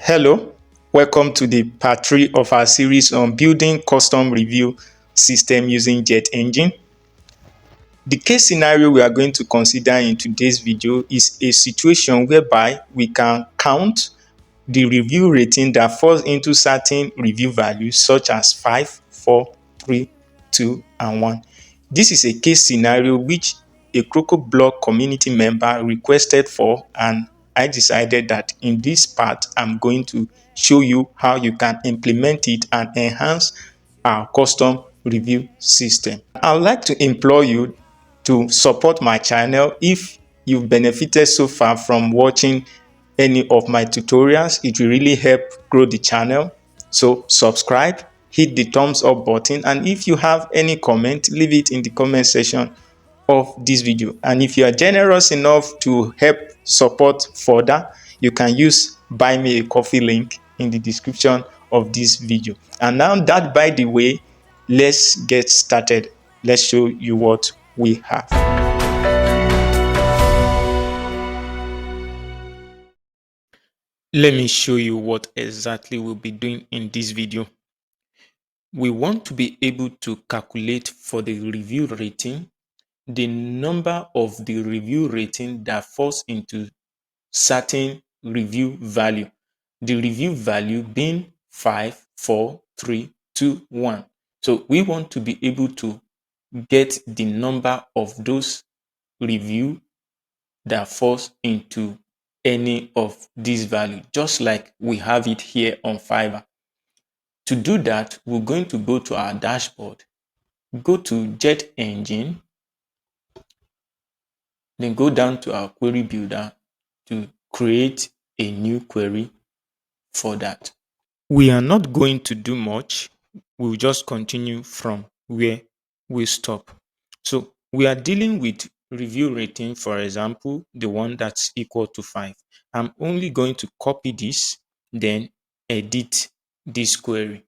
Hello, welcome to the part 3 of our series on building custom review system using JetEngine. The case scenario we are going to consider in today's video is a situation whereby we can count the review rating that falls into certain review values such as 5, 4, 3, 2, and 1. This is a case scenario which a CrocoBlock community member requested for, and I decided that in this part I'm going to show you how you can implement it and enhance our custom review system. I would like to implore you to support my channel. If you've benefited so far from watching any of my tutorials, it will really help grow the channel. So subscribe, hit the thumbs up button, and if you have any comment, leave it in the comment section of this video. And if you are generous enough to help support further, you can use buy me a coffee link in the description of this video. And now that by the way, let's get started. Let's show you what we have. Let me show you what exactly we'll be doing in this video. We want to be able to calculate for the review rating the number of the review rating that falls into certain review value. The review value being 5, 4, 3, 2, 1. So we want to be able to get the number of those review that falls into any of these values, just like we have it here on Fiverr. To do that, we're going to go to our dashboard, go to JetEngine, then go down to our query builder to create a new query for that. We are not going to do much. We'll just continue from where we stop. So we are dealing with review rating, for example, the one that's equal to 5. I'm only going to copy this, then edit this query.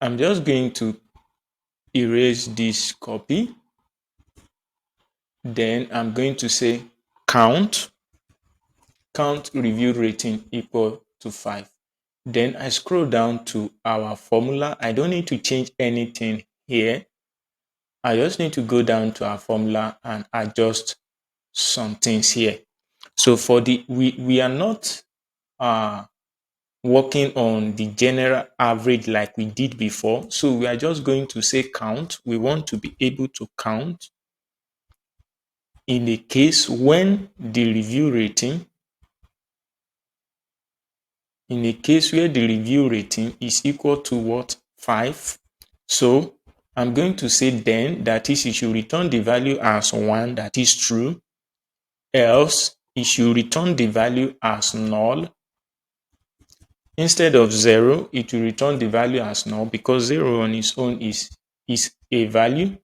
I'm just going to erase this copy. Then I'm going to say count review rating equal to 5. Then I scroll down to our formula. I don't need to change anything here. I just need to go down to our formula and adjust some things here. So for the we are not working on the general average like we did before. So we are just going to say count. We want to be able to count in the case when the review rating, in a case where the review rating is equal to what? 5. So I'm going to say then, that is, it should return the value as 1, that is true. Else, it should return the value as null. Instead of 0, it will return the value as null, because 0 on its own is a value,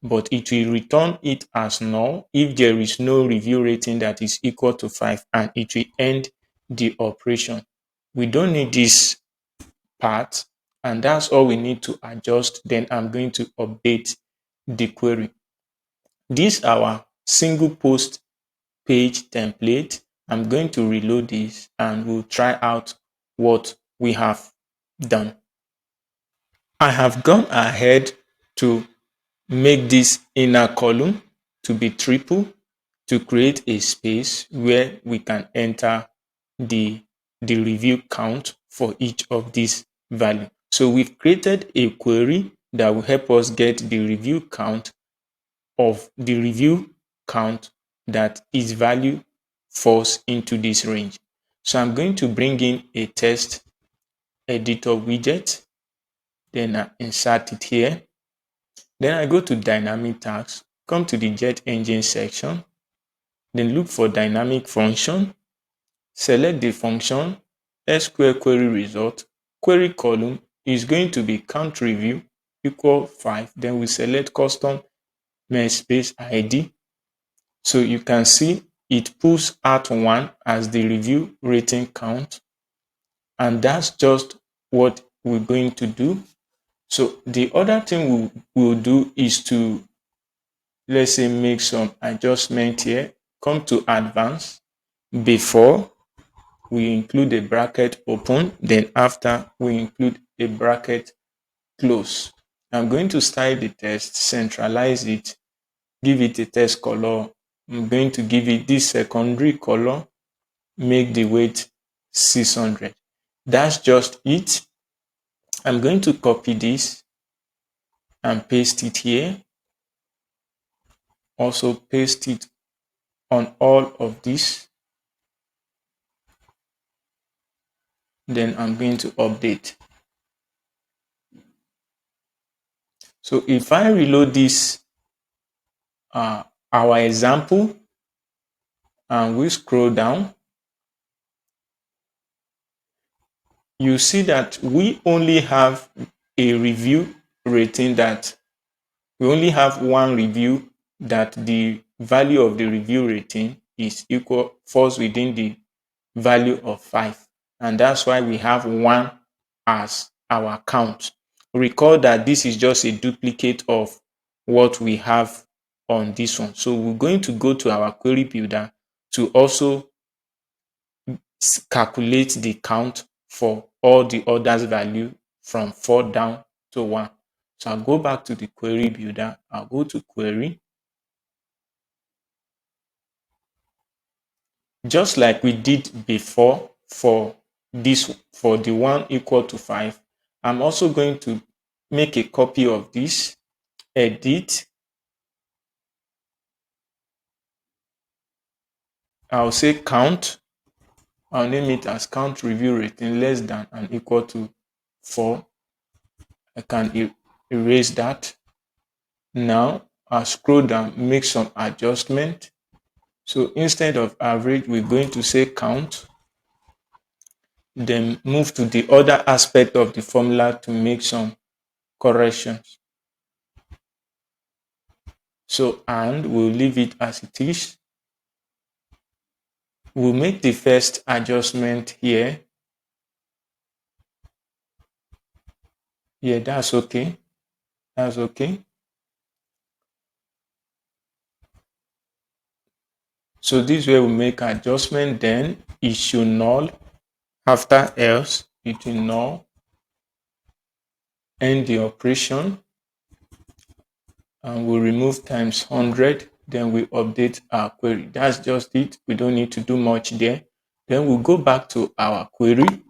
but it will return it as null if there is no review rating that is equal to 5, and it will end the operation. We don't need this part, and that's all we need to adjust. Then I'm going to update the query. This is our single post page template. I'm going to reload this and we'll try out what we have done. I have gone ahead to make this inner column to be triple to create a space where we can enter the review count for each of these values. So we've created a query that will help us get the review count of the review count that its value falls into this range. So I'm going to bring in a text editor widget, then I insert it here. Then I go to dynamic tags, come to the JetEngine section, then look for dynamic function, select the function SQL query result, query column is going to be count review equal 5. Then we select custom space ID. So you can see it pulls out 1 as the review rating count. And that's just what we're going to do. So the other thing we'll do is to, let's say, make some adjustment here, come to advanced. Before, we include a bracket open, then after we include a bracket close. I'm going to style the text, centralize it, give it a text color. I'm going to give it this secondary color, make the weight 600. That's just it. I'm going to copy this and paste it here. Also paste it on all of this. Then I'm going to update. So if I reload this, our example, and we scroll down, you see that we only have a review rating that we only have one review that the value of the review rating is equal, falls within the value of 5. And that's why we have 1 as our count. Recall that this is just a duplicate of what we have on this one. So we're going to go to our query builder to also calculate the count for all the others value from 4 down to 1. So I'll go back to the query builder. I'll go to query. Just like we did before for the one equal to 5, I'm also going to make a copy of this, edit. I'll say count. I'll name it as count review rating less than and equal to 4. I can erase that. Now I'll scroll down, make some adjustment. So instead of average, we're going to say count. Then move to the other aspect of the formula to make some corrections. So, and we'll leave it as it is. We'll make the first adjustment here. Yeah, that's okay. That's okay. So this way we make adjustment, then it should null. After else, it will null. End the operation. And we'll remove times 100. Then we update our query. That's just it. We don't need to do much there. Then we'll go back to our query.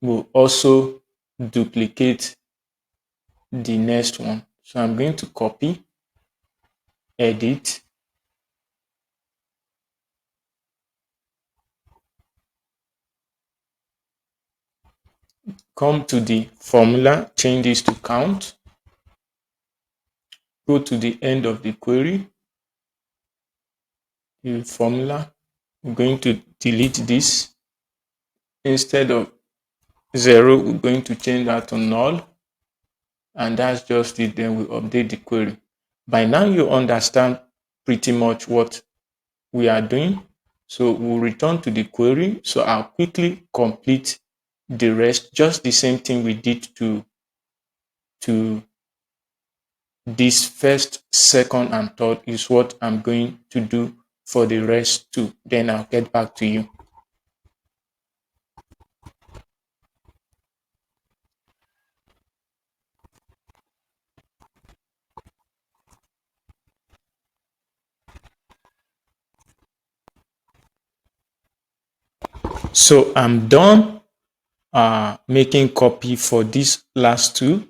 We'll also duplicate the next one. So I'm going to copy, edit, come to the formula, change this to count, go to the end of the query, the formula, we're going to delete this. Instead of 0, we're going to change that to null. And that's just it. Then we update the query. By now you understand pretty much what we are doing. So we'll return to the query. So I'll quickly complete the rest. Just the same thing we did to this first, second, and third is what I'm going to do for the rest too. Then I'll get back to you. So I'm done making copy for these last two,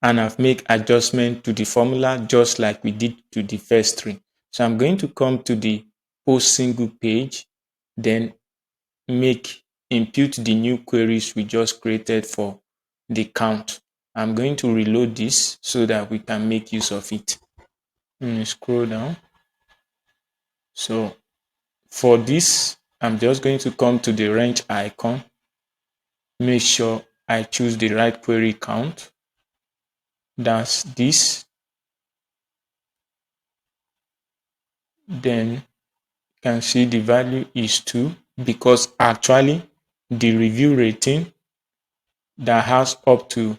and I've made adjustment to the formula just like we did to the first three. So I'm going to come to the post single page, then impute the new queries we just created for the count. I'm going to reload this so that we can make use of it. Scroll down. So for this, I'm just going to come to the wrench icon, make sure I choose the right query count. That's this. Then you can see the value is 2 because actually the review rating that has up to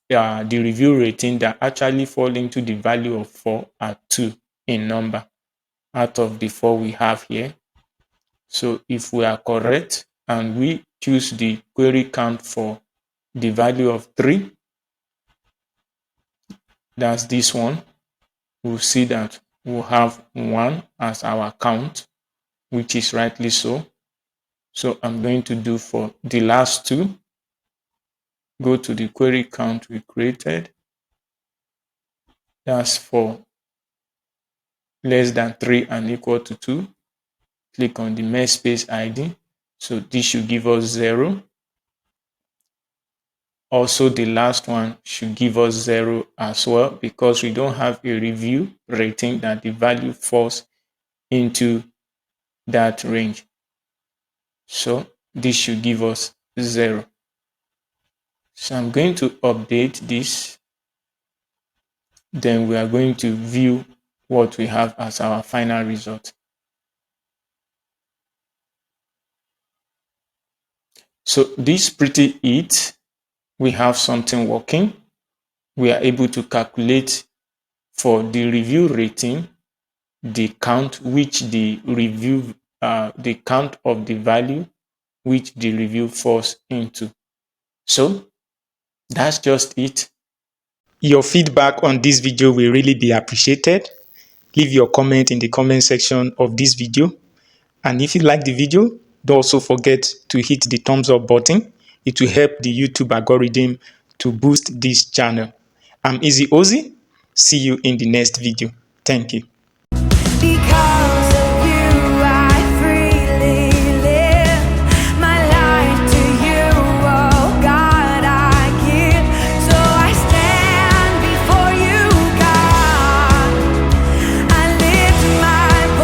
the review rating that actually fall into the value of 4 are 2 in number. out of the 4 we have here. So if we are correct and we choose the query count for the value of 3, that's this one, we'll see that we'll have 1 as our count, which is rightly so. So I'm going to do for the last 2, go to the query count we created. That's for less than 3 and equal to 2. Click on the mesh space ID. So this should give us 0. Also, the last one should give us 0 as well, because we don't have a review rating that the value falls into that range. So this should give us 0. So I'm going to update this. Then we are going to view what we have as our final result. So this pretty it. We have something working. We are able to calculate for the review rating the count which the review, the count of the value which the review falls into. So that's just it. Your feedback on this video will really be appreciated. Leave your comment in the comment section of this video. And if you like the video, don't also forget to hit the thumbs up button. It will help the YouTube algorithm to boost this channel. I'm Easy Ozzy. See you in the next video. Thank you.